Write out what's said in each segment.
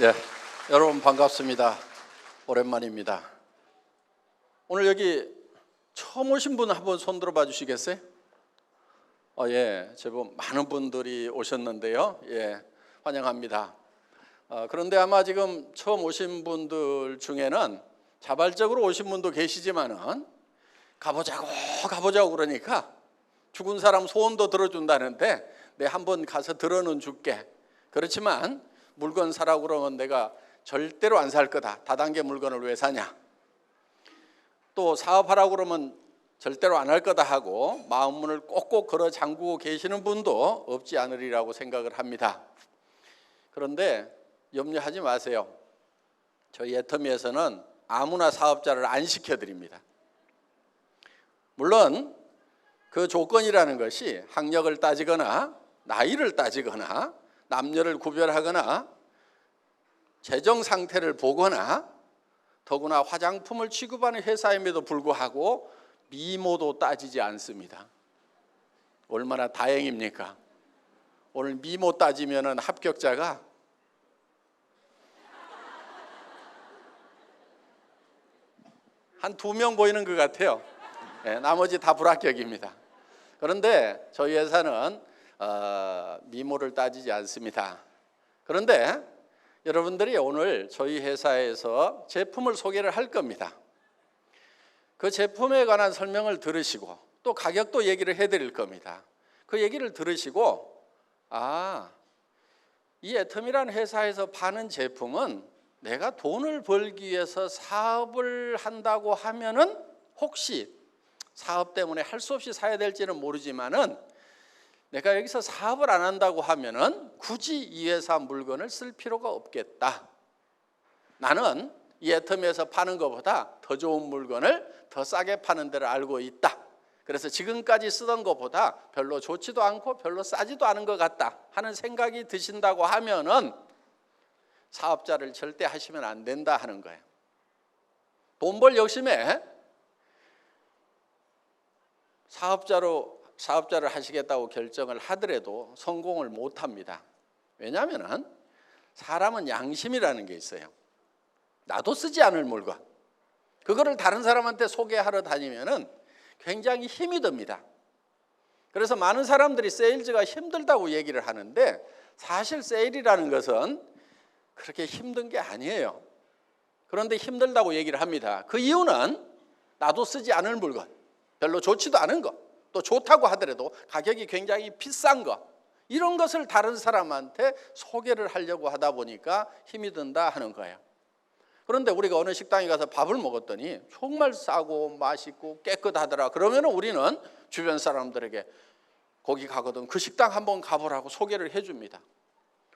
예, 여러분 반갑습니다. 오랜만입니다. 오늘 여기 처음 오신 분 한번 손 들어봐 주시겠어요? 예, 제법 많은 분들이 오셨는데요. 예, 환영합니다. 그런데 아마 지금 처음 오신 분들 중에는 자발적으로 오신 분도 계시지만은 가보자고 그러니까 죽은 사람 소원도 들어준다는데 내 한번 가서 들어는 줄게. 그렇지만 물건 사라고 그러면 내가 절대로 안 살 거다. 다단계 물건을 왜 사냐. 또 사업하라고 그러면 절대로 안 할 거다 하고 마음문을 꼭꼭 걸어 잠그고 계시는 분도 없지 않으리라고 생각을 합니다. 그런데 염려하지 마세요. 저희 애터미에서는 아무나 사업자를 안 시켜드립니다. 물론 그 조건이라는 것이 학력을 따지거나 나이를 따지거나 남녀를 구별하거나 재정 상태를 보거나 더구나 화장품을 취급하는 회사임에도 불구하고 미모도 따지지 않습니다. 얼마나 다행입니까? 오늘 미모 따지면은 합격자가 한 2명 보이는 것 같아요. 네, 나머지 다 불합격입니다. 그런데 저희 회사는 미모를 따지지 않습니다. 그런데 여러분들이 오늘 저희 회사에서 제품을 소개를 할 겁니다. 그 제품에 관한 설명을 들으시고 또 가격도 얘기를 해드릴 겁니다. 그 얘기를 들으시고 이 애터미라는 회사에서 파는 제품은 내가 돈을 벌기 위해서 사업을 한다고 하면은 혹시 사업 때문에 할 수 없이 사야 될지는 모르지만은 내가 여기서 사업을 안 한다고 하면은 굳이 이 회사 물건을 쓸 필요가 없겠다. 나는 이 애터미에서 파는 것보다 더 좋은 물건을 더 싸게 파는 데를 알고 있다. 그래서 지금까지 쓰던 것보다 별로 좋지도 않고 별로 싸지도 않은 것 같다 하는 생각이 드신다고 하면은 사업자를 절대 하시면 안 된다 하는 거예요. 돈 벌 욕심에 사업자를 하시겠다고 결정을 하더라도 성공을 못 합니다. 왜냐하면 사람은 양심이라는 게 있어요. 나도 쓰지 않을 물건, 그거를 다른 사람한테 소개하러 다니면은 굉장히 힘이 듭니다. 그래서 많은 사람들이 세일즈가 힘들다고 얘기를 하는데 사실 세일이라는 것은 그렇게 힘든 게 아니에요. 그런데 힘들다고 얘기를 합니다. 그 이유는 나도 쓰지 않을 물건, 별로 좋지도 않은 것, 또 좋다고 하더라도 가격이 굉장히 비싼 것, 이런 것을 다른 사람한테 소개를 하려고 하다 보니까 힘이 든다 하는 거예요. 그런데 우리가 어느 식당에 가서 밥을 먹었더니 정말 싸고 맛있고 깨끗하더라. 그러면 우리는 주변 사람들에게 거기 가거든 그 식당 한번 가보라고 소개를 해줍니다.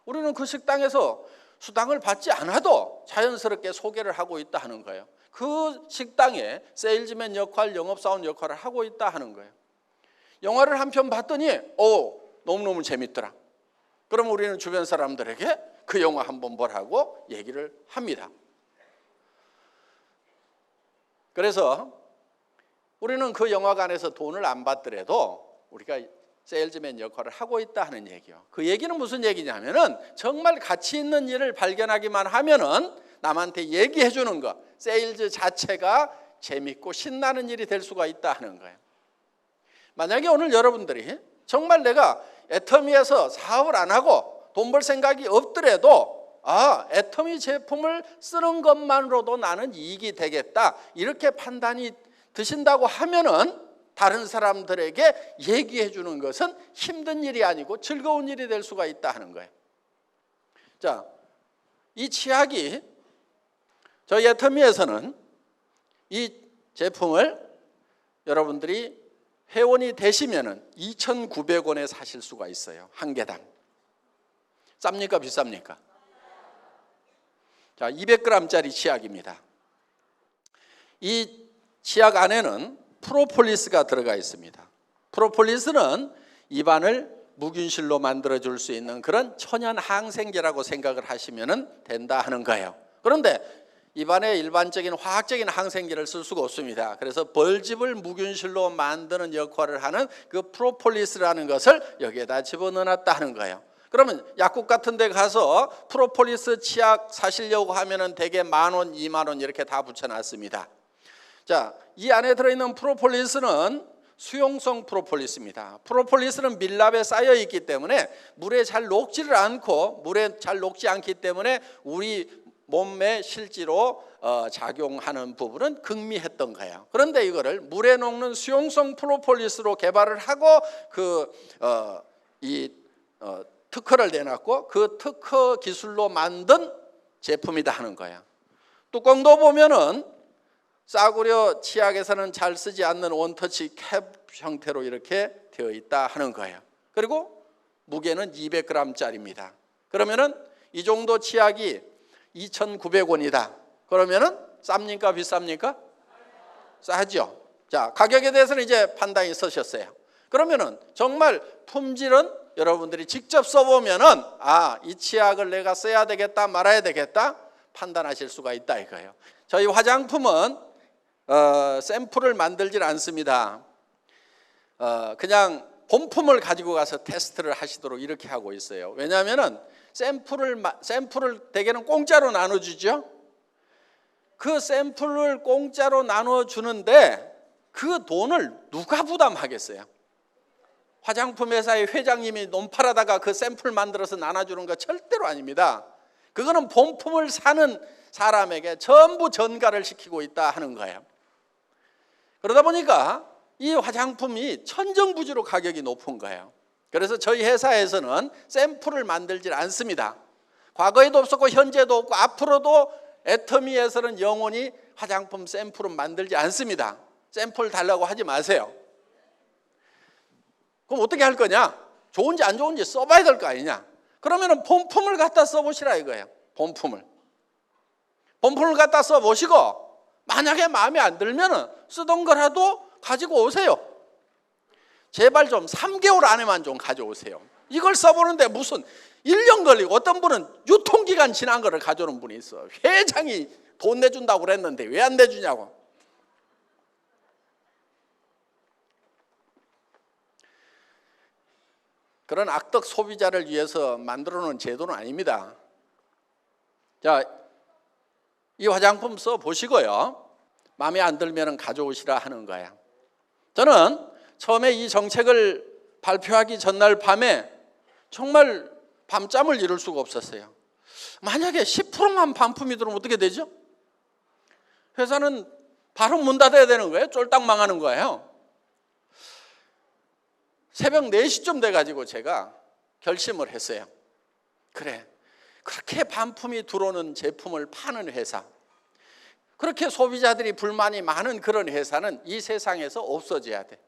우리는 그 식당에서 수당을 받지 않아도 자연스럽게 소개를 하고 있다 하는 거예요. 그 식당에 세일즈맨 역할, 영업사원 역할을 하고 있다 하는 거예요. 영화를 한 편 봤더니 너무너무 재밌더라. 그럼 우리는 주변 사람들에게 그 영화 한번 보라고 얘기를 합니다. 그래서 우리는 그 영화관에서 돈을 안 받더라도 우리가 세일즈맨 역할을 하고 있다 하는 얘기요. 그 얘기는 무슨 얘기냐면은 정말 가치 있는 일을 발견하기만 하면은 남한테 얘기해 주는 거, 세일즈 자체가 재밌고 신나는 일이 될 수가 있다 하는 거예요. 만약에 오늘 여러분들이 정말 내가 애터미에서 사업을 안 하고 돈 벌 생각이 없더라도 애터미 제품을 쓰는 것만으로도 나는 이익이 되겠다, 이렇게 판단이 드신다고 하면은 다른 사람들에게 얘기해 주는 것은 힘든 일이 아니고 즐거운 일이 될 수가 있다 하는 거예요. 자, 이 치약이 저희 애터미에서는 이 제품을 여러분들이 회원이 되시면은 2,900원에 사실 수가 있어요. 한 개당. 쌉니까 비쌉니까? 자, 200g짜리 치약입니다. 이 치약 안에는 프로폴리스가 들어가 있습니다. 프로폴리스는 입안을 무균실로 만들어줄 수 있는 그런 천연 항생제라고 생각을 하시면 된다 하는 거예요. 그런데 입안에 일반적인 화학적인 항생제를 쓸 수가 없습니다. 그래서 벌집을 무균실로 만드는 역할을 하는 그 프로폴리스라는 것을 여기에다 집어넣어놨다 하는 거예요. 그러면 약국 같은 데 가서 프로폴리스 치약 사시려고 하면은 대개 10,000원, 20,000원 이렇게 다 붙여놨습니다. 자, 이 안에 들어있는 프로폴리스는 수용성 프로폴리스입니다. 프로폴리스는 밀랍에 쌓여 있기 때문에 물에 잘 녹지를 않고, 물에 잘 녹지 않기 때문에 우리 몸에 실제로 작용하는 부분은 극미했던 거예요. 그런데 이거를 물에 녹는 수용성 프로폴리스로 개발을 하고 특허를 내놨고, 그 특허 기술로 만든 제품이다 하는 거예요. 뚜껑도 보면은 싸구려 치약에서는 잘 쓰지 않는 원터치 캡 형태로 이렇게 되어 있다 하는 거예요. 그리고 무게는 200g짜리입니다. 그러면은 이 정도 치약이 2,900원이다. 그러면은 쌉니까 비쌉니까? 싸죠. 자, 가격에 대해서는 이제 판단이 서셨어요. 그러면은 정말 품질은 여러분들이 직접 써보면은 이 치약을 내가 써야 되겠다 말아야 되겠다 판단하실 수가 있다 이거예요. 저희 화장품은 샘플을 만들질 않습니다. 그냥 본품을 가지고 가서 테스트를 하시도록 이렇게 하고 있어요. 왜냐하면은 샘플을 대개는 공짜로 나눠주죠. 그 샘플을 공짜로 나눠주는데 그 돈을 누가 부담하겠어요? 화장품 회사의 회장님이 논팔하다가 그 샘플 만들어서 나눠주는 거 절대로 아닙니다. 그거는 본품을 사는 사람에게 전부 전가를 시키고 있다 하는 거예요. 그러다 보니까 이 화장품이 천정부지로 가격이 높은 거예요. 그래서 저희 회사에서는 샘플을 만들질 않습니다. 과거에도 없었고 현재도 없고 앞으로도 애터미에서는 영원히 화장품 샘플은 만들지 않습니다. 샘플 달라고 하지 마세요. 그럼 어떻게 할 거냐? 좋은지 안 좋은지 써봐야 될 거 아니냐? 그러면 본품을 갖다 써보시라 이거예요. 본품을 갖다 써보시고 만약에 마음에 안 들면 쓰던 거라도 가지고 오세요. 제발 좀 3개월 안에만 좀 가져오세요. 이걸 써보는데 무슨 1년 걸리고, 어떤 분은 유통기간 지난 거를 가져오는 분이 있어. 회장이 돈 내준다고 그랬는데 왜 안 내주냐고. 그런 악덕 소비자를 위해서 만들어 놓은 제도는 아닙니다. 자, 이 화장품 써보시고요, 마음에 안 들면 가져오시라 하는 거야. 저는 처음에 이 정책을 발표하기 전날 밤에 정말 밤잠을 이룰 수가 없었어요. 만약에 10%만 반품이 들어오면 어떻게 되죠? 회사는 바로 문 닫아야 되는 거예요. 쫄딱 망하는 거예요. 새벽 4시쯤 돼가지고 제가 결심을 했어요. 그래, 그렇게 반품이 들어오는 제품을 파는 회사, 그렇게 소비자들이 불만이 많은 그런 회사는 이 세상에서 없어져야 돼.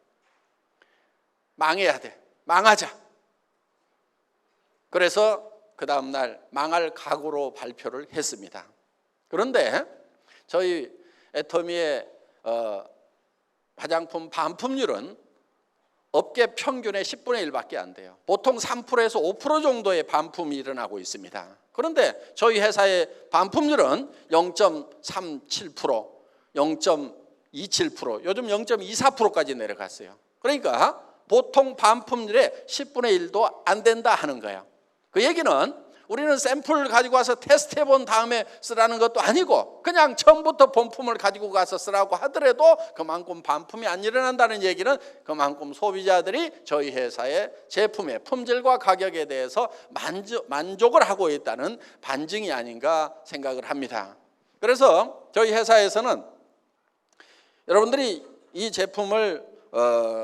망해야 돼. 망하자. 그래서 그 다음날 망할 각오로 발표를 했습니다. 그런데 저희 애터미의 화장품 반품률은 업계 평균의 10분의 1밖에 안 돼요. 보통 3%에서 5% 정도의 반품이 일어나고 있습니다. 그런데 저희 회사의 반품률은 0.37%, 0.27%, 요즘 0.24%까지 내려갔어요. 그러니까 보통 반품률의 10분의 1도 안 된다 하는 거예요. 그 얘기는 우리는 샘플을 가지고 와서 테스트해 본 다음에 쓰라는 것도 아니고, 그냥 처음부터 본품을 가지고 가서 쓰라고 하더라도 그만큼 반품이 안 일어난다는 얘기는 그만큼 소비자들이 저희 회사의 제품의 품질과 가격에 대해서 만족을 하고 있다는 반증이 아닌가 생각을 합니다. 그래서 저희 회사에서는 여러분들이 이 제품을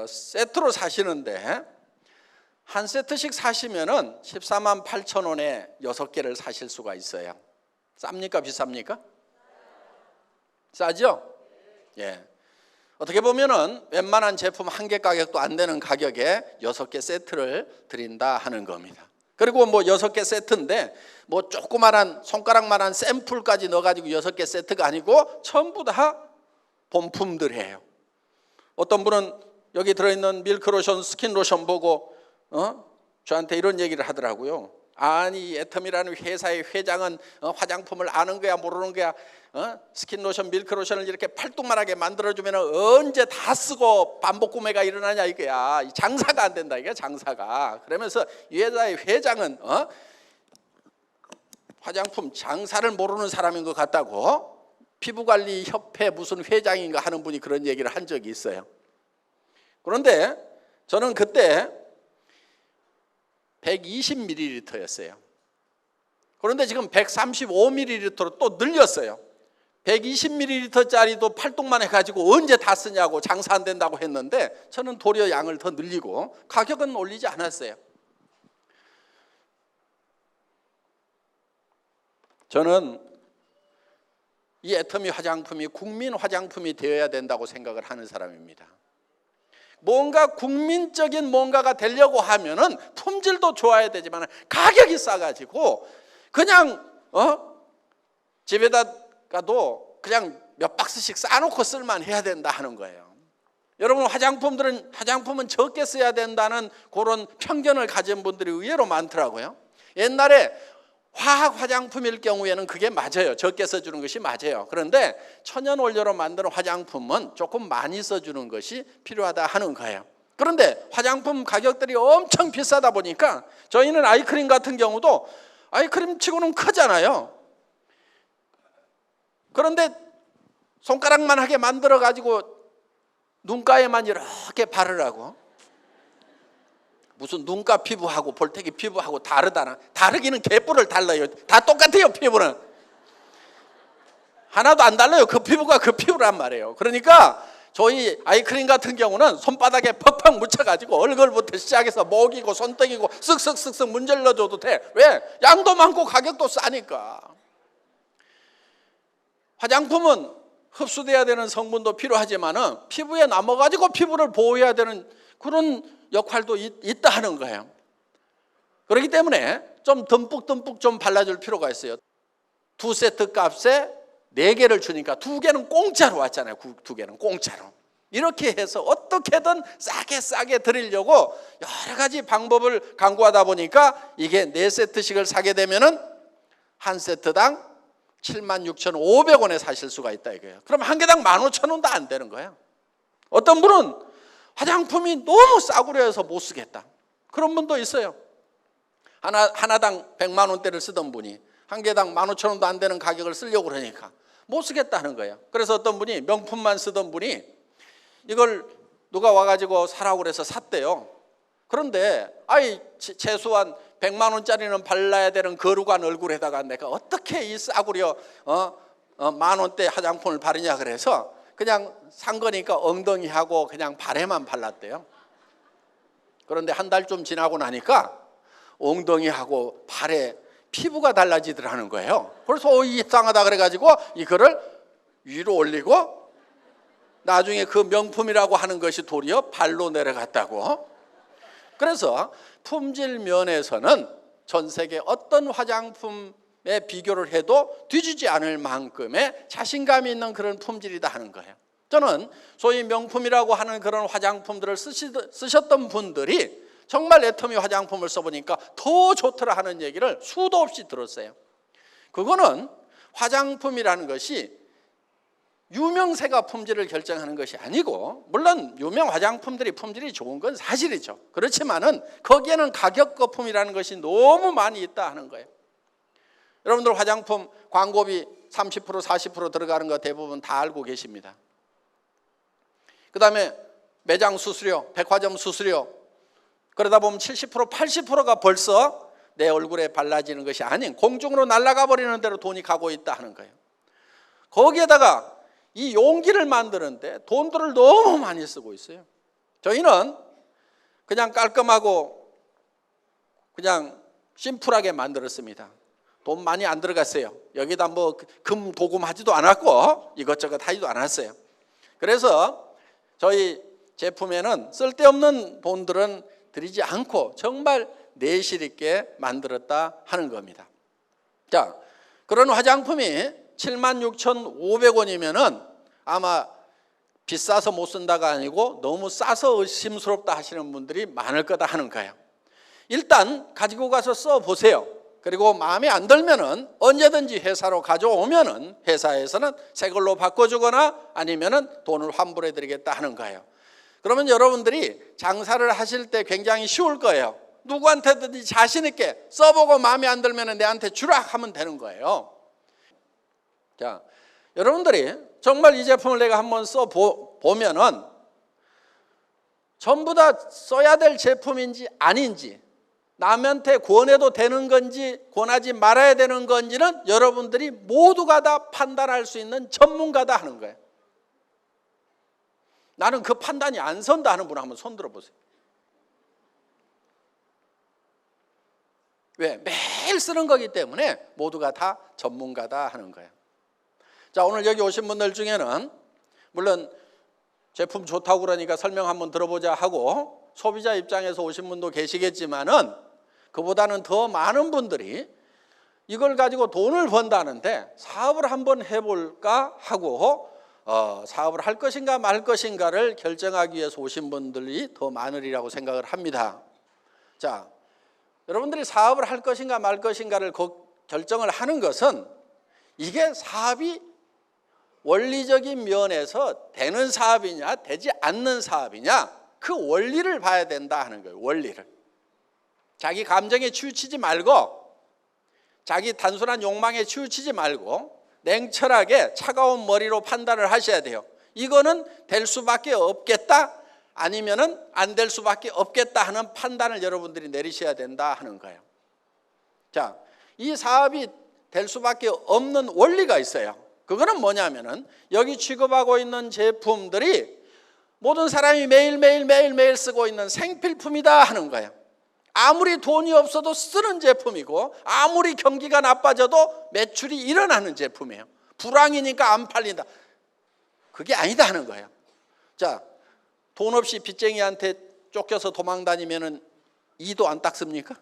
세트로 사시는데 한 세트씩 사시면은 14만 8천 원에 6개를 사실 수가 있어요. 쌉니까 비쌉니까? 싸죠? 예. 어떻게 보면은 웬만한 제품 한 개 가격도 안 되는 가격에 6개 세트를 드린다 하는 겁니다. 그리고 뭐 6개 세트인데 뭐 조그만한 손가락만한 샘플까지 넣어가지고 6개 세트가 아니고 전부 다 본품들이에요. 어떤 분은 여기 들어있는 밀크로션, 스킨로션 보고 저한테 이런 얘기를 하더라고요. 아니 애텀이라는 회사의 회장은 화장품을 아는 거야 모르는 거야? 스킨로션 밀크로션을 이렇게 팔뚝만하게 만들어주면 언제 다 쓰고 반복 구매가 일어나냐 이거야. 장사가 안 된다 이게 장사가. 그러면서 이 회사의 회장은 화장품 장사를 모르는 사람인 것 같다고 피부관리협회 무슨 회장인가 하는 분이 그런 얘기를 한 적이 있어요. 그런데 저는 그때 120ml였어요. 그런데 지금 135ml로 또 늘렸어요. 120ml짜리도 팔뚝만 해가지고 언제 다 쓰냐고 장사 안 된다고 했는데 저는 도리어 양을 더 늘리고 가격은 올리지 않았어요. 저는 이 애터미 화장품이 국민 화장품이 되어야 된다고 생각을 하는 사람입니다. 뭔가 국민적인 뭔가가 되려고 하면은 품질도 좋아야 되지만 가격이 싸가지고 그냥 집에다가도 그냥 몇 박스씩 싸놓고 쓸만 해야 된다 하는 거예요. 여러분 화장품은 적게 써야 된다는 그런 편견을 가진 분들이 의외로 많더라고요. 옛날에 화학 화장품일 경우에는 그게 맞아요. 적게 써주는 것이 맞아요. 그런데 천연 원료로 만드는 화장품은 조금 많이 써주는 것이 필요하다 하는 거예요. 그런데 화장품 가격들이 엄청 비싸다 보니까 저희는 아이크림 같은 경우도 아이크림 치고는 크잖아요. 그런데 손가락만 하게 만들어 가지고 눈가에만 이렇게 바르라고. 무슨 눈가 피부하고 볼태기 피부하고 다르다나? 다르기는 개뿔을 달라요. 다 똑같아요. 피부는 하나도 안 달라요. 그 피부가 그 피부란 말이에요. 그러니까 저희 아이크림 같은 경우는 손바닥에 팍팍 묻혀가지고 얼굴부터 시작해서 목이고 손등이고 쓱쓱쓱쓱 문질러줘도 돼. 왜? 양도 많고 가격도 싸니까. 화장품은 흡수돼야 되는 성분도 필요하지만은 피부에 남아가지고 피부를 보호해야 되는 그런 역할도 있다 하는 거예요. 그렇기 때문에 좀 듬뿍듬뿍 좀 발라줄 필요가 있어요. 2세트 값에 4개를 주니까 2개는 공짜로 왔잖아요. 2개는 공짜로. 이렇게 해서 어떻게든 싸게 드리려고 여러 가지 방법을 강구하다 보니까 이게 4세트씩을 사게 되면은 한 세트당 76,500원에 사실 수가 있다 이거예요. 그럼 한 개당 15,000원도 안 되는 거예요. 어떤 분은 화장품이 너무 싸구려 해서 못 쓰겠다. 그런 분도 있어요. 하나당 100만 원대를 쓰던 분이 한 개당 15,000원도 안 되는 가격을 쓰려고 그러니까 못 쓰겠다는 거예요. 그래서 어떤 분이 명품만 쓰던 분이 이걸 누가 와가지고 사라고 그래서 샀대요. 그런데 최소한 100만 원짜리는 발라야 되는 거룩한 얼굴에다가 내가 어떻게 이 싸구려 10,000원대 화장품을 바르냐 그래서 그냥 산 거니까 엉덩이하고 그냥 발에만 발랐대요. 그런데 한 달 좀 지나고 나니까 엉덩이하고 발에 피부가 달라지더라는 거예요. 그래서 이상하다 그래가지고 이거를 위로 올리고 나중에 그 명품이라고 하는 것이 도리어 발로 내려갔다고. 그래서 품질 면에서는 전 세계 어떤 화장품 비교를 해도 뒤지지 않을 만큼의 자신감이 있는 그런 품질이다 하는 거예요. 저는 소위 명품이라고 하는 그런 화장품들을 쓰셨던 분들이 정말 애터미 화장품을 써보니까 더 좋더라 하는 얘기를 수도 없이 들었어요. 그거는 화장품이라는 것이 유명세가 품질을 결정하는 것이 아니고, 물론 유명 화장품들이 품질이 좋은 건 사실이죠. 그렇지만은 거기에는 가격 거품이라는 것이 너무 많이 있다 하는 거예요. 여러분들 화장품 광고비 30% 40% 들어가는 거 대부분 다 알고 계십니다. 그 다음에 매장 수수료, 백화점 수수료, 그러다 보면 70% 80%가 벌써 내 얼굴에 발라지는 것이 아닌 공중으로 날아가 버리는 대로 돈이 가고 있다 하는 거예요. 거기에다가 이 용기를 만드는데 돈들을 너무 많이 쓰고 있어요. 저희는 그냥 깔끔하고 그냥 심플하게 만들었습니다. 돈 많이 안 들어갔어요. 여기다 뭐 금 도금하지도 않았고 이것저것 하지도 않았어요. 그래서 저희 제품에는 쓸데없는 돈들은 들이지 않고 정말 내실 있게 만들었다 하는 겁니다. 자, 그런 화장품이 76,500원이면은 아마 비싸서 못 쓴다가 아니고 너무 싸서 의심스럽다 하시는 분들이 많을 거다 하는 거예요. 일단 가지고 가서 써보세요. 그리고 마음에 안 들면은 언제든지 회사로 가져오면은 회사에서는 새 걸로 바꿔주거나 아니면은 돈을 환불해 드리겠다 하는 거예요. 그러면 여러분들이 장사를 하실 때 굉장히 쉬울 거예요. 누구한테든지 자신 있게 써보고 마음에 안 들면은 내한테 주라 하면 되는 거예요. 자, 여러분들이 정말 이 제품을 내가 한번 써보면은 전부 다 써야 될 제품인지 아닌지, 남한테 권해도 되는 건지 권하지 말아야 되는 건지는 여러분들이 모두가 다 판단할 수 있는 전문가다 하는 거예요. 나는 그 판단이 안 선다 하는 분 한번 손 들어보세요. 왜? 매일 쓰는 거기 때문에 모두가 다 전문가다 하는 거예요. 자, 오늘 여기 오신 분들 중에는 물론 제품 좋다고 그러니까 설명 한번 들어보자 하고 소비자 입장에서 오신 분도 계시겠지만은 그보다는 더 많은 분들이 이걸 가지고 돈을 번다는데 사업을 한번 해볼까 하고 사업을 할 것인가 말 것인가를 결정하기 위해서 오신 분들이 더 많으리라고 생각을 합니다. 자, 여러분들이 사업을 할 것인가 말 것인가를 결정을 하는 것은 이게 사업이 원리적인 면에서 되는 사업이냐 되지 않는 사업이냐 그 원리를 봐야 된다 하는 거예요. 원리를. 자기 감정에 치우치지 말고 자기 단순한 욕망에 치우치지 말고 냉철하게 차가운 머리로 판단을 하셔야 돼요. 이거는 될 수밖에 없겠다 아니면은 안 될 수밖에 없겠다 하는 판단을 여러분들이 내리셔야 된다 하는 거예요. 자, 이 사업이 될 수밖에 없는 원리가 있어요. 그거는 뭐냐면은 여기 취급하고 있는 제품들이 모든 사람이 매일 쓰고 있는 생필품이다 하는 거예요. 아무리 돈이 없어도 쓰는 제품이고 아무리 경기가 나빠져도 매출이 일어나는 제품이에요. 불황이니까 안 팔린다. 그게 아니다 하는 거예요. 자, 돈 없이 빚쟁이한테 쫓겨서 도망 다니면은 이도 안 닦습니까?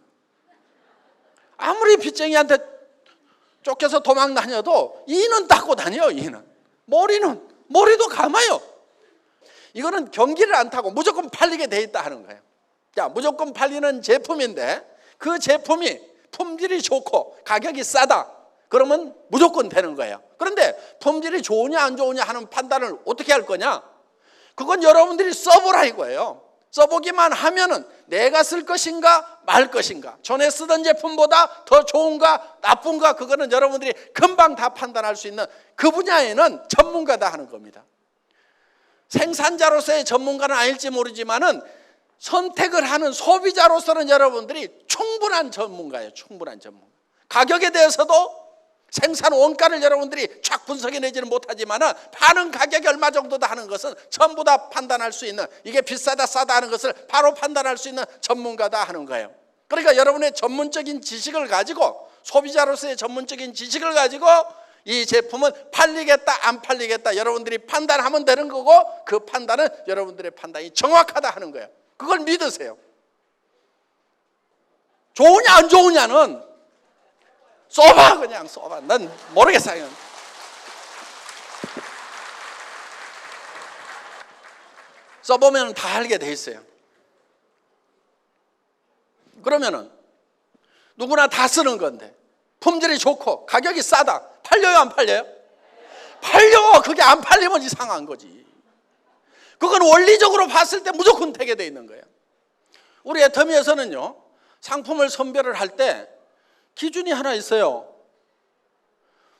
아무리 빚쟁이한테 쫓겨서 도망 다녀도 이는 닦고 다녀요. 이는 머리도 감아요. 이거는 경기를 안 타고 무조건 팔리게 돼 있다 하는 거예요. 자, 무조건 팔리는 제품인데 그 제품이 품질이 좋고 가격이 싸다 그러면 무조건 되는 거예요. 그런데 품질이 좋으냐 안 좋으냐 하는 판단을 어떻게 할 거냐? 그건 여러분들이 써보라 이거예요. 써보기만 하면은 내가 쓸 것인가 말 것인가, 전에 쓰던 제품보다 더 좋은가 나쁜가, 그거는 여러분들이 금방 다 판단할 수 있는 그 분야에는 전문가다 하는 겁니다. 생산자로서의 전문가는 아닐지 모르지만은 선택을 하는 소비자로서는 여러분들이 충분한 전문가예요. 충분한 전문가. 가격에 대해서도 생산 원가를 여러분들이 쫙 분석해내지는 못하지만 파는 가격이 얼마 정도다 하는 것은 전부 다 판단할 수 있는, 이게 비싸다 싸다 하는 것을 바로 판단할 수 있는 전문가다 하는 거예요. 그러니까 여러분의 전문적인 지식을 가지고, 소비자로서의 전문적인 지식을 가지고 이 제품은 팔리겠다 안 팔리겠다 여러분들이 판단하면 되는 거고, 그 판단은 여러분들의 판단이 정확하다 하는 거예요. 그걸 믿으세요. 좋으냐 안 좋으냐는 써봐, 그냥 써봐. 난 모르겠어. 써보면 다 알게 돼 있어요. 그러면은 누구나 다 쓰는 건데 품질이 좋고 가격이 싸다. 팔려요 안 팔려요? 팔려. 그게 안 팔리면 이상한 거지. 그건 원리적으로 봤을 때 무조건 되게 돼 있는 거예요. 우리 애터미에서는요, 상품을 선별을 할 때 기준이 하나 있어요.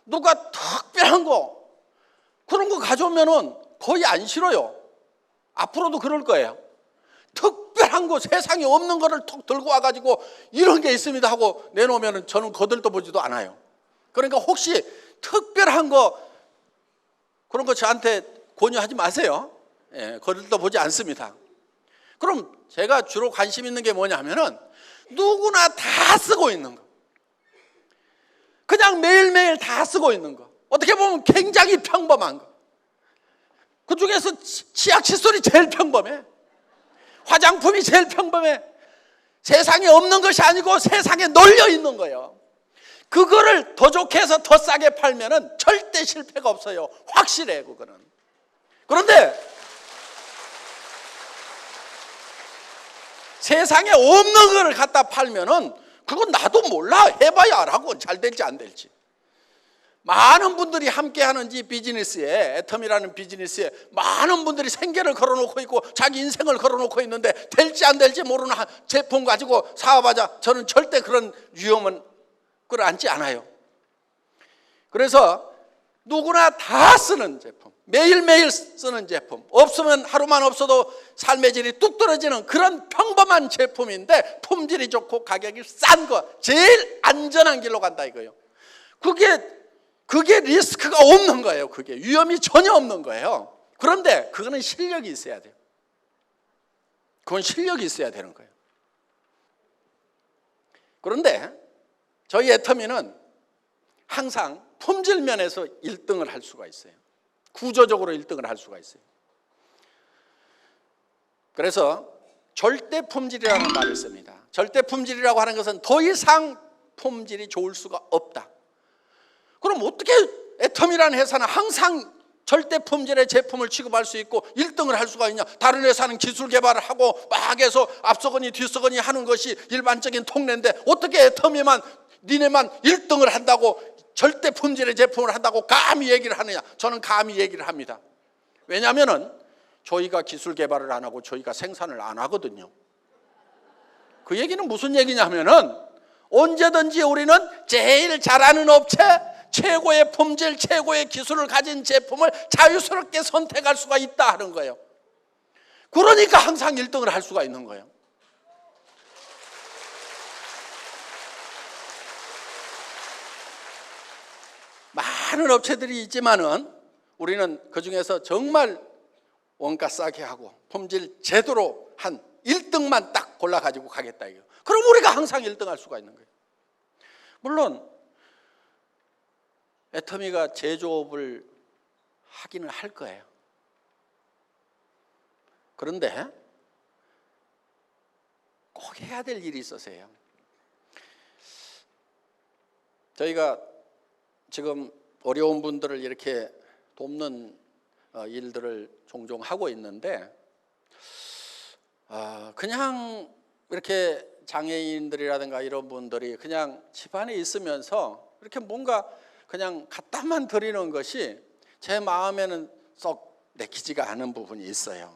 누가 특별한 거 그런 거 가져오면은 거의 안 싫어요. 앞으로도 그럴 거예요. 특별한 거, 세상에 없는 거를 톡 들고 와가지고 이런 게 있습니다 하고 내놓으면은 저는 거들떠 보지도 않아요. 그러니까 혹시 특별한 거 그런 거 저한테 권유하지 마세요. 예, 거들떠 보지 않습니다. 그럼 제가 주로 관심 있는 게 뭐냐면은 누구나 다 쓰고 있는 거, 그냥 매일매일 다 쓰고 있는 거, 어떻게 보면 굉장히 평범한 거, 그 중에서 치약 칫솔이 제일 평범해, 화장품이 제일 평범해, 세상에 없는 것이 아니고 세상에 널려 있는 거예요. 그거를 더 좋게 해서 더 싸게 팔면은 절대 실패가 없어요. 확실해 그거는. 그런데 세상에 없는 걸 갖다 팔면은 그건 나도 몰라. 해봐야 알아고 잘 될지 안 될지. 많은 분들이 함께하는 이 비즈니스에, 애텀이라는 비즈니스에 많은 분들이 생계를 걸어놓고 있고 자기 인생을 걸어놓고 있는데 될지 안 될지 모르는 제품 가지고 사업하자. 저는 절대 그런 위험은 끌어안지 않아요. 그래서 누구나 다 쓰는 제품, 매일매일 쓰는 제품, 없으면 하루만 없어도 삶의 질이 뚝 떨어지는 그런 평범한 제품인데 품질이 좋고 가격이 싼 거, 제일 안전한 길로 간다 이거예요. 그게 리스크가 없는 거예요. 그게 위험이 전혀 없는 거예요. 그런데 그거는 실력이 있어야 돼요. 그건 실력이 있어야 되는 거예요. 그런데 저희 애터미는 항상 품질 면에서 1등을 할 수가 있어요. 구조적으로 1등을 할 수가 있어요. 그래서 절대 품질이라는 말을 씁니다. 절대 품질이라고 하는 것은 더 이상 품질이 좋을 수가 없다. 그럼 어떻게 애텀이라는 회사는 항상 절대 품질의 제품을 취급할 수 있고 1등을 할 수가 있냐? 다른 회사는 기술 개발을 하고 막 해서 앞서거니 뒤서거니 하는 것이 일반적인 통례인데 어떻게 애텀이만 니네만 1등을 한다고 절대 품질의 제품을 한다고 감히 얘기를 하느냐? 저는 감히 얘기를 합니다. 왜냐하면 저희가 기술 개발을 안 하고 저희가 생산을 안 하거든요. 그 얘기는 무슨 얘기냐면은 언제든지 우리는 제일 잘하는 업체, 최고의 품질, 최고의 기술을 가진 제품을 자유스럽게 선택할 수가 있다 하는 거예요. 그러니까 항상 1등을 할 수가 있는 거예요. 많은 업체들이 있지만은 우리는 그 중에서 정말 원가 싸게 하고 품질 제대로 한 1등만 딱 골라가지고 가겠다 이거. 그럼 우리가 항상 1등 할 수가 있는 거예요. 물론 애터미가 제조업을 하기는 할 거예요. 그런데 꼭 해야 될 일이 있어서요. 저희가 지금 어려운 분들을 이렇게 돕는 일들을 종종 하고 있는데 그냥 이렇게 장애인들이라든가 이런 분들이 그냥 집안에 있으면서 이렇게 뭔가 그냥 갖다만 드리는 것이 제 마음에는 썩 내키지가 않은 부분이 있어요.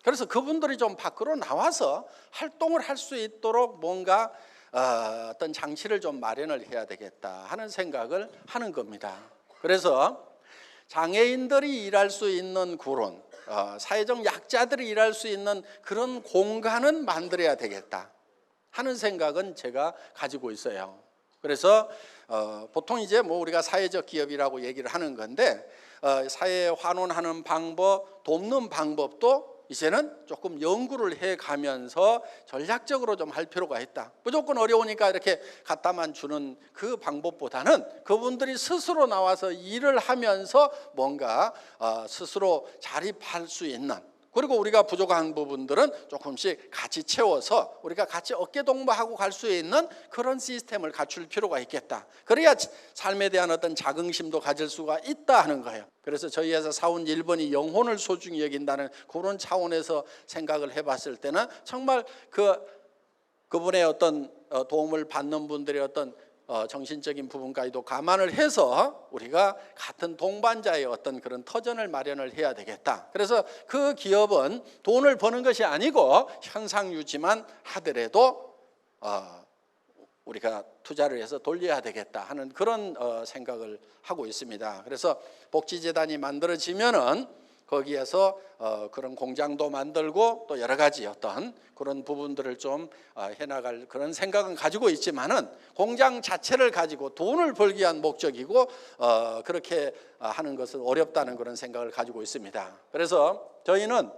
그래서 그분들이 좀 밖으로 나와서 활동을 할 수 있도록 뭔가 어떤 장치를 좀 마련을 해야 되겠다 하는 생각을 하는 겁니다. 그래서 장애인들이 일할 수 있는 그런 사회적 약자들이 일할 수 있는 그런 공간은 만들어야 되겠다 하는 생각은 제가 가지고 있어요. 그래서 보통 이제 뭐 우리가 사회적 기업이라고 얘기를 하는 건데 사회에 환원하는 방법, 돕는 방법도 이제는 조금 연구를 해가면서 전략적으로 좀 할 필요가 있다. 무조건 어려우니까 이렇게 갖다만 주는 그 방법보다는 그분들이 스스로 나와서 일을 하면서 뭔가 스스로 자립할 수 있는, 그리고 우리가 부족한 부분들은 조금씩 같이 채워서 우리가 같이 어깨동무하고 갈 수 있는 그런 시스템을 갖출 필요가 있겠다. 그래야 삶에 대한 어떤 자긍심도 가질 수가 있다 하는 거예요. 그래서 저희 회사 사원 1번이 영혼을 소중히 여긴다는 그런 차원에서 생각을 해봤을 때는 정말 그분의 어떤 도움을 받는 분들의 어떤 정신적인 부분까지도 감안을 해서 우리가 같은 동반자의 어떤 그런 터전을 마련을 해야 되겠다. 그래서 그 기업은 돈을 버는 것이 아니고 현상 유지만 하더라도 우리가 투자를 해서 돌려야 되겠다 하는 그런 생각을 하고 있습니다. 그래서 복지재단이 만들어지면은 거기에서 그런 공장도 만들고 또 여러 가지 어떤 그런 부분들을 좀 해나갈 그런 생각은 가지고 있지만은 공장 자체를 가지고 돈을 벌기 위한 목적이고 그렇게 하는 것은 어렵다는 그런 생각을 가지고 있습니다. 그래서 저희는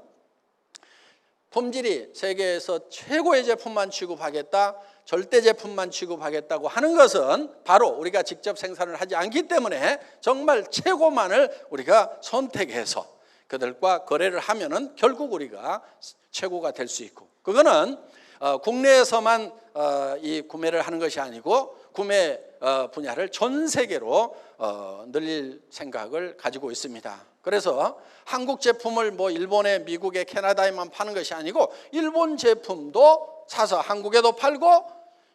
품질이 세계에서 최고의 제품만 취급하겠다, 절대 제품만 취급하겠다고 하는 것은 바로 우리가 직접 생산을 하지 않기 때문에 정말 최고만을 우리가 선택해서 그들과 거래를 하면은 결국 우리가 최고가 될 수 있고, 그거는 국내에서만 이 구매를 하는 것이 아니고 구매 분야를 전 세계로 늘릴 생각을 가지고 있습니다. 그래서 한국 제품을 뭐 일본에, 미국에, 캐나다에만 파는 것이 아니고 일본 제품도 사서 한국에도 팔고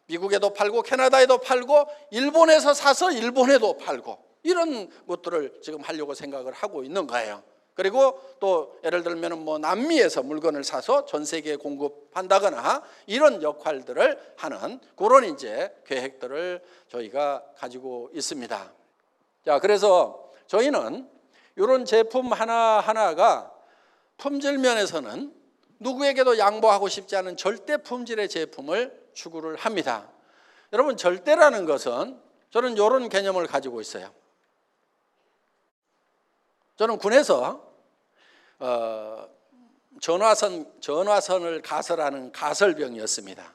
미국에도 팔고 캐나다에도 팔고 일본에서 사서 일본에도 팔고 이런 것들을 지금 하려고 생각을 하고 있는 거예요. 그리고 또 예를 들면 뭐 남미에서 물건을 사서 전 세계에 공급한다거나 이런 역할들을 하는 그런 이제 계획들을 저희가 가지고 있습니다. 자, 그래서 저희는 이런 제품 하나하나가 품질 면에서는 누구에게도 양보하고 싶지 않은 절대 품질의 제품을 추구를 합니다. 여러분, 절대라는 것은 저는 이런 개념을 가지고 있어요. 저는 군에서 전화선을 가설하는 가설병이었습니다.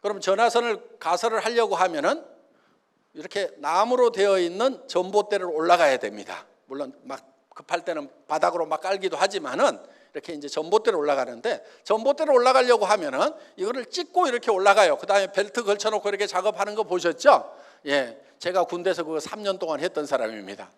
그럼 전화선을 가설을 하려고 하면은 이렇게 나무로 되어 있는 전봇대를 올라가야 됩니다. 물론 막 급할 때는 바닥으로 막 깔기도 하지만은 이렇게 이제 전봇대로 올라가는데, 전봇대로 올라가려고 하면은 이거를 찍고 이렇게 올라가요. 그 다음에 벨트 걸쳐놓고 이렇게 작업하는 거 보셨죠? 예, 제가 군대에서 그거 3년 동안 했던 사람입니다.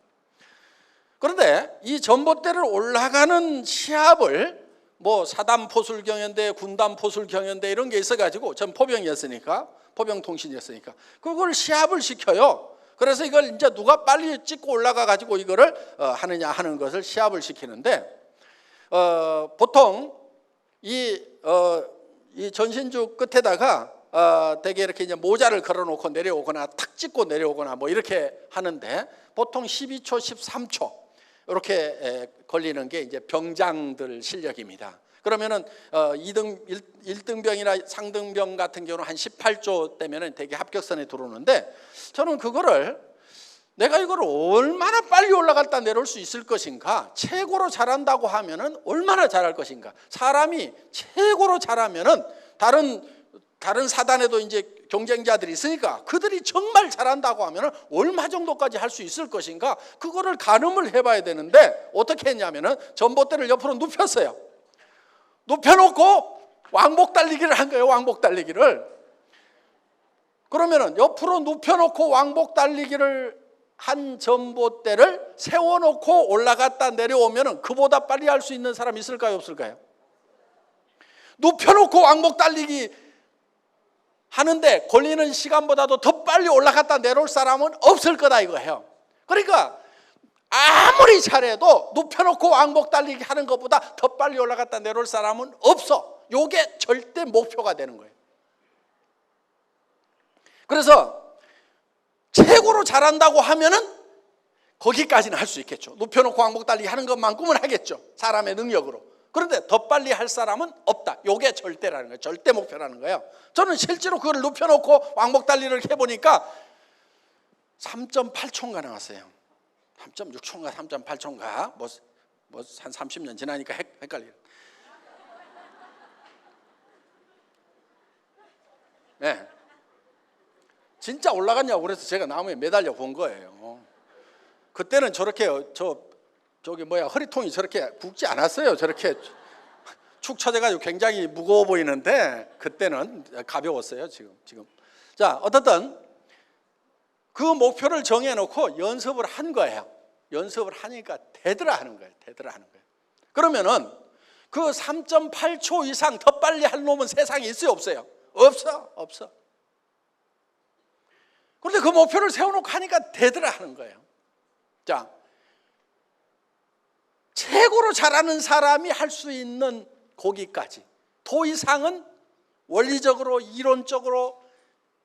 그런데 이 전봇대를 올라가는 시합을 뭐 사단 포술 경연대, 군단 포술 경연대 이런 게 있어가지고, 전 포병이었으니까, 포병통신이었으니까 그걸 시합을 시켜요. 그래서 이걸 이제 누가 빨리 찍고 올라가 가지고 이거를 하느냐 하는 것을 시합을 시키는데, 보통 이 전신주 끝에다가 되게 이렇게 이제 모자를 걸어놓고 내려오거나 탁 찍고 내려오거나 뭐 이렇게 하는데, 보통 12초, 13초 이렇게 걸리는 게 이제 병장들 실력입니다. 그러면은 1등병이나 상등병 같은 경우는 한 18조 되면은 되게 합격선에 들어오는데, 저는 그거를 내가 이걸 얼마나 빨리 올라갔다 내려올 수 있을 것인가, 최고로 잘한다고 하면은 얼마나 잘할 것인가, 사람이 최고로 잘하면은 다른 사단에도 이제 경쟁자들이 있으니까 그들이 정말 잘한다고 하면은 얼마 정도까지 할 수 있을 것인가, 그거를 가늠을 해봐야 되는데 어떻게 했냐면은 전봇대를 옆으로 눕혔어요. 눕혀놓고 왕복 달리기를 한 거예요. 왕복 달리기를. 그러면은 옆으로 눕혀놓고 왕복 달리기를 한 전봇대를 세워놓고 올라갔다 내려오면은 그보다 빨리 할 수 있는 사람 있을까요, 없을까요? 눕혀놓고 왕복 달리기 하는데 걸리는 시간보다도 더 빨리 올라갔다 내려올 사람은 없을 거다 이거예요. 그러니까 아무리 잘해도 눕혀놓고 왕복 달리기 하는 것보다 더 빨리 올라갔다 내려올 사람은 없어. 이게 절대 목표가 되는 거예요. 그래서 최고로 잘한다고 하면은 거기까지는 할 수 있겠죠. 눕혀놓고 왕복 달리기 하는 것만큼은 하겠죠, 사람의 능력으로. 그런데 더 빨리 할 사람은 없다. 이게 절대라는 거예요. 절대 목표라는 거예요. 저는 실제로 그걸 눕혀놓고 왕복 달리기를 해보니까 3.8초인가 나왔어요. 3.6초인가 3.8초인가 뭐 한 30년 지나니까 헷갈려요. 네. 진짜 올라갔냐고 그래서 제가 나무에 매달려 본 거예요. 그때는 저렇게 허리통이 저렇게 굵지 않았어요. 저렇게 축 처져가지고 굉장히 무거워 보이는데 그때는 가벼웠어요. 지금. 자, 어떻든 그 목표를 정해놓고 연습을 한 거예요. 연습을 하니까 되더라 하는 거예요. 그러면은 그 3.8초 이상 더 빨리 할 놈은 세상에 있어요, 없어요? 없어. 그런데 그 목표를 세워놓고 하니까 되더라 하는 거예요. 자, 최고로 잘하는 사람이 할 수 있는 거기까지, 더 이상은 원리적으로 이론적으로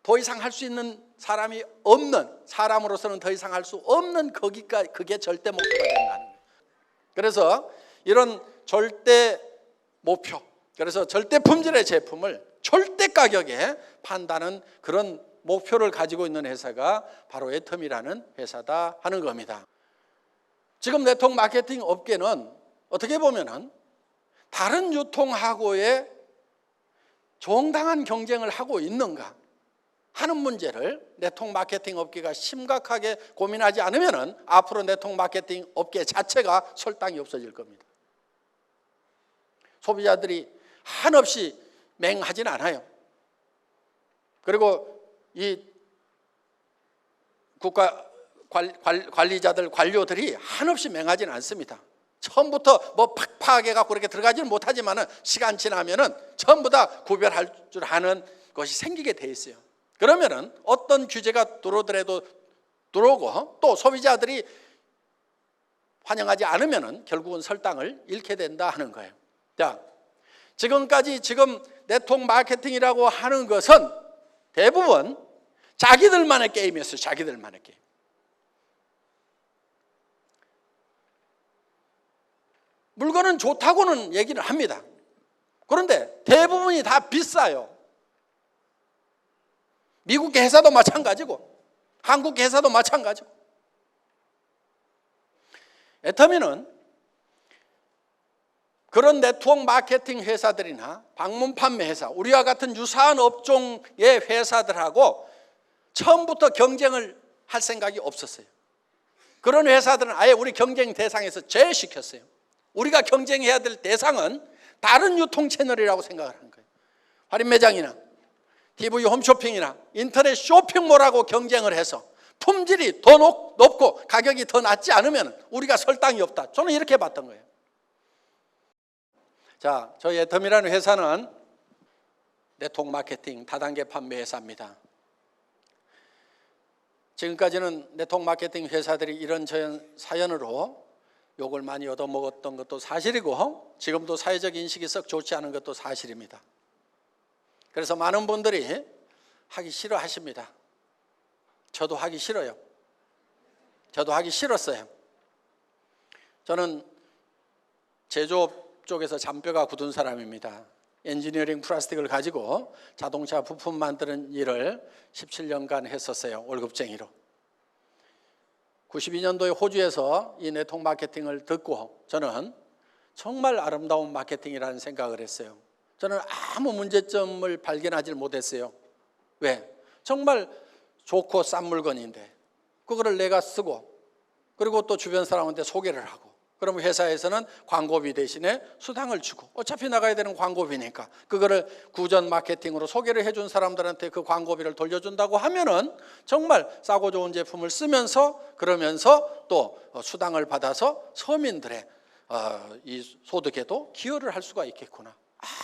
더 이상 할 수 있는 사람이 없는, 사람으로서는 더 이상 할 수 없는 거기까지, 그게 절대 목표가 된다는 거예요. 그래서 이런 절대 목표, 그래서 절대 품질의 제품을 절대 가격에 판다는 그런 목표를 가지고 있는 회사가 바로 애텀이라는 회사다 하는 겁니다. 지금 네트워크 마케팅 업계는 어떻게 보면은 다른 유통하고의 정당한 경쟁을 하고 있는가 하는 문제를 네트워크 마케팅 업계가 심각하게 고민하지 않으면은 앞으로 네트워크 마케팅 업계 자체가 설탕이 없어질 겁니다. 소비자들이 한없이 맹하진 않아요. 그리고 이 국가 관리자들, 관료들이 한없이 맹하진 않습니다. 처음부터 뭐 팍팍하게 갖고 그렇게 들어가지는 못하지만은 시간 지나면은 전부 다 구별할 줄 아는 것이 생기게 돼 있어요. 그러면은 어떤 규제가 들어오더라도 들어오고 또 소비자들이 환영하지 않으면은 결국은 설탕을 잃게 된다 하는 거예요. 자, 지금까지 네트워크 마케팅이라고 하는 것은 대부분 자기들만의 게임이었어요. 자기들만의 게임. 물건은 좋다고는 얘기를 합니다. 그런데 대부분이 다 비싸요. 미국 회사도 마찬가지고 한국 회사도 마찬가지고. 애터미는 그런 네트워크 마케팅 회사들이나 방문 판매 회사, 우리와 같은 유사한 업종의 회사들하고 처음부터 경쟁을 할 생각이 없었어요. 그런 회사들은 아예 우리 경쟁 대상에서 제외시켰어요. 우리가 경쟁해야 될 대상은 다른 유통 채널이라고 생각을 하는 거예요. 할인 매장이나 TV 홈쇼핑이나 인터넷 쇼핑몰하고 경쟁을 해서 품질이 더 높고 가격이 더 낮지 않으면 우리가 설탕이 없다. 저는 이렇게 봤던 거예요. 자, 저희 애터미라는 회사는 네트워크 마케팅 다단계 판매 회사입니다. 지금까지는 네트워크 마케팅 회사들이 이런저런 사연으로 욕을 많이 얻어먹었던 것도 사실이고 지금도 사회적 인식이 썩 좋지 않은 것도 사실입니다. 그래서 많은 분들이 하기 싫어하십니다. 저도 하기 싫어요. 저도 하기 싫었어요. 저는 제조업 쪽에서 잔뼈가 굳은 사람입니다. 엔지니어링 플라스틱을 가지고 자동차 부품 만드는 일을 17년간 했었어요. 월급쟁이로. 92년도에 호주에서 이 네트워크 마케팅을 듣고 저는 정말 아름다운 마케팅이라는 생각을 했어요. 저는 아무 문제점을 발견하지 못했어요. 왜? 정말 좋고 싼 물건인데 그거를 내가 쓰고 그리고 또 주변 사람한테 소개를 하고 그러면 회사에서는 광고비 대신에 수당을 주고 어차피 나가야 되는 광고비니까 그거를 구전 마케팅으로 소개를 해준 사람들한테 그 광고비를 돌려준다고 하면은 정말 싸고 좋은 제품을 쓰면서 그러면서 또 수당을 받아서 서민들의 이 소득에도 기여를 할 수가 있겠구나.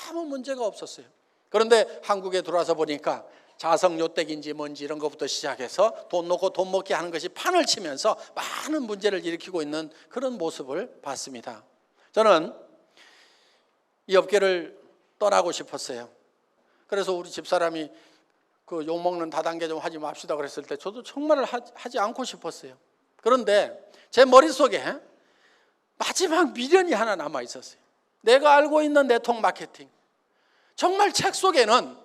아무 문제가 없었어요. 그런데 한국에 들어와서 보니까 자석요택인지 뭔지 이런 것부터 시작해서 돈 놓고 돈 먹게 하는 것이 판을 치면서 많은 문제를 일으키고 있는 그런 모습을 봤습니다. 저는 이 업계를 떠나고 싶었어요. 그래서 우리 집사람이 그 욕먹는 다단계 좀 하지 맙시다 그랬을 때 저도 정말 하지 않고 싶었어요. 그런데 제 머릿속에 마지막 미련이 하나 남아 있었어요. 내가 알고 있는 네트워크 마케팅, 정말 책 속에는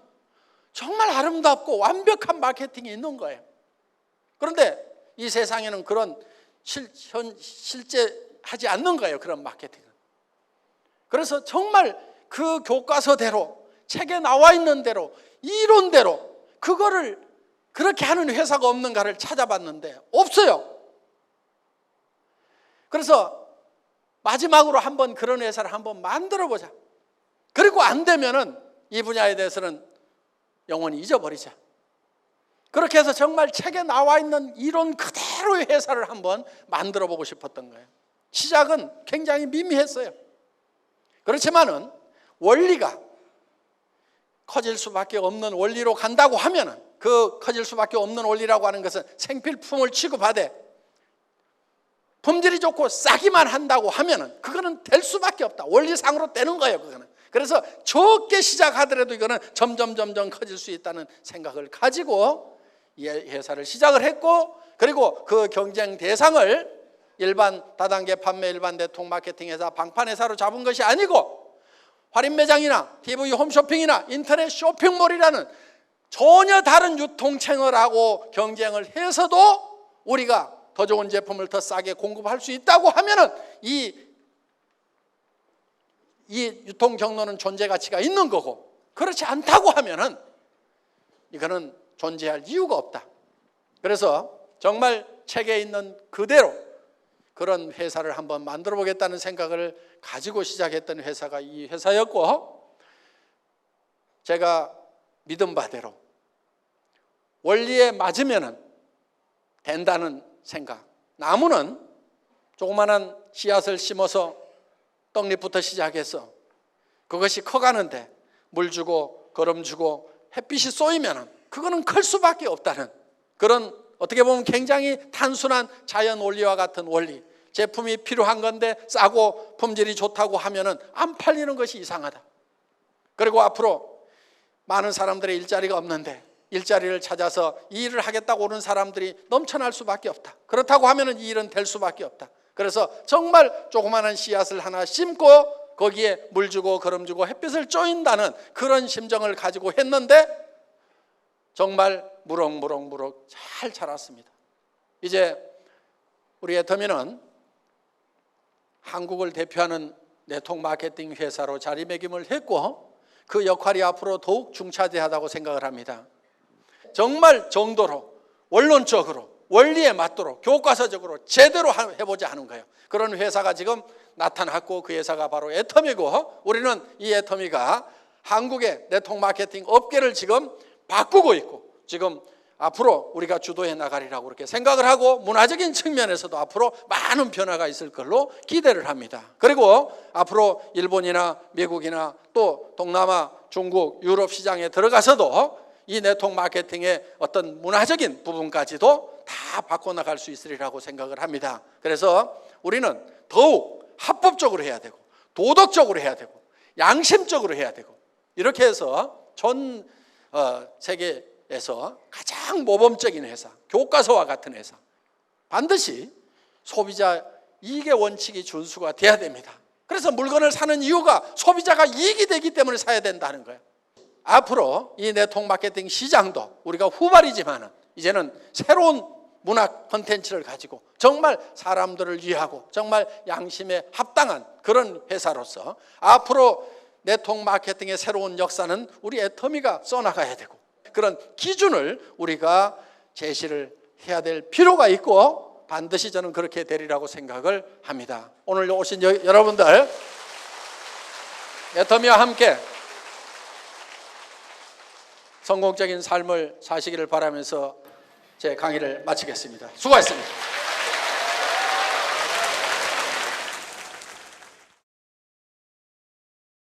정말 아름답고 완벽한 마케팅이 있는 거예요. 그런데 이 세상에는 그런 실제 하지 않는 거예요. 그런 마케팅은. 그래서 정말 그 교과서대로 책에 나와 있는 대로 이론대로 그거를 그렇게 하는 회사가 없는가를 찾아봤는데 없어요. 그래서 마지막으로 한번 그런 회사를 한번 만들어 보자. 그리고 안 되면은 이 분야에 대해서는 영원히 잊어버리자. 그렇게 해서 정말 책에 나와 있는 이론 그대로의 회사를 한번 만들어 보고 싶었던 거예요. 시작은 굉장히 미미했어요. 그렇지만은 원리가 커질 수밖에 없는 원리로 간다고 하면은 그 커질 수밖에 없는 원리라고 하는 것은 생필품을 취급하되 품질이 좋고 싸기만 한다고 하면은 그거는 될 수밖에 없다. 원리상으로 되는 거예요, 그거는. 그래서 적게 시작하더라도 이거는 점점 커질 수 있다는 생각을 가지고 이 회사를 시작을 했고 그리고 그 경쟁 대상을 일반 다단계 판매 일반 네트워크 마케팅 회사 방판 회사로 잡은 것이 아니고 할인 매장이나 TV 홈쇼핑이나 인터넷 쇼핑몰이라는 전혀 다른 유통 채널하고 경쟁을 해서도 우리가 더 좋은 제품을 더 싸게 공급할 수 있다고 하면은 이 유통 경로는 존재 가치가 있는 거고 그렇지 않다고 하면은 이거는 존재할 이유가 없다. 그래서 정말 책에 있는 그대로 그런 회사를 한번 만들어 보겠다는 생각을 가지고 시작했던 회사가 이 회사였고 제가 믿은 바대로 원리에 맞으면은 된다는 생각. 나무는 조그마한 씨앗을 심어서 떡잎부터 시작해서 그것이 커가는데 물 주고 거름 주고 햇빛이 쏘이면 그거는 클 수밖에 없다는 그런 어떻게 보면 굉장히 단순한 자연 원리와 같은 원리. 제품이 필요한 건데 싸고 품질이 좋다고 하면은 안 팔리는 것이 이상하다. 그리고 앞으로 많은 사람들의 일자리가 없는데 일자리를 찾아서 이 일을 하겠다고 오는 사람들이 넘쳐날 수밖에 없다. 그렇다고 하면은 이 일은 될 수밖에 없다. 그래서 정말 조그마한 씨앗을 하나 심고 거기에 물 주고 거름 주고 햇빛을 쬐인다는 그런 심정을 가지고 했는데 정말 무럭무럭 잘 자랐습니다. 이제 우리 애터미는 한국을 대표하는 네트워크 마케팅 회사로 자리매김을 했고 그 역할이 앞으로 더욱 중차대하다고 생각을 합니다. 정말 정도로 원론적으로 원리에 맞도록 교과서적으로 제대로 해보자 하는 거예요. 그런 회사가 지금 나타났고 그 회사가 바로 애터미고 우리는 이 애터미가 한국의 네트워크 마케팅 업계를 지금 바꾸고 있고 지금 앞으로 우리가 주도해 나가리라고 그렇게 생각을 하고 문화적인 측면에서도 앞으로 많은 변화가 있을 걸로 기대를 합니다. 그리고 앞으로 일본이나 미국이나 또 동남아, 중국, 유럽 시장에 들어가서도 이 네트워크 마케팅의 어떤 문화적인 부분까지도 다 바꿔나갈 수 있으리라고 생각을 합니다. 그래서 우리는 더욱 합법적으로 해야 되고 도덕적으로 해야 되고 양심적으로 해야 되고 이렇게 해서 전 세계에서 가장 모범적인 회사, 교과서와 같은 회사 반드시 소비자 이익의 원칙이 준수가 돼야 됩니다. 그래서 물건을 사는 이유가 소비자가 이익이 되기 때문에 사야 된다는 거예요. 앞으로 이 네트워크 마케팅 시장도 우리가 후발이지만 이제는 새로운 문화 콘텐츠를 가지고 정말 사람들을 위하고 정말 양심에 합당한 그런 회사로서 앞으로 네트워크 마케팅의 새로운 역사는 우리 애터미가 써나가야 되고 그런 기준을 우리가 제시를 해야 될 필요가 있고 반드시 저는 그렇게 되리라고 생각을 합니다. 오늘 오신 여러분들 애터미와 함께 성공적인 삶을 사시기를 바라면서 제 강의를 마치겠습니다. 수고하셨습니다.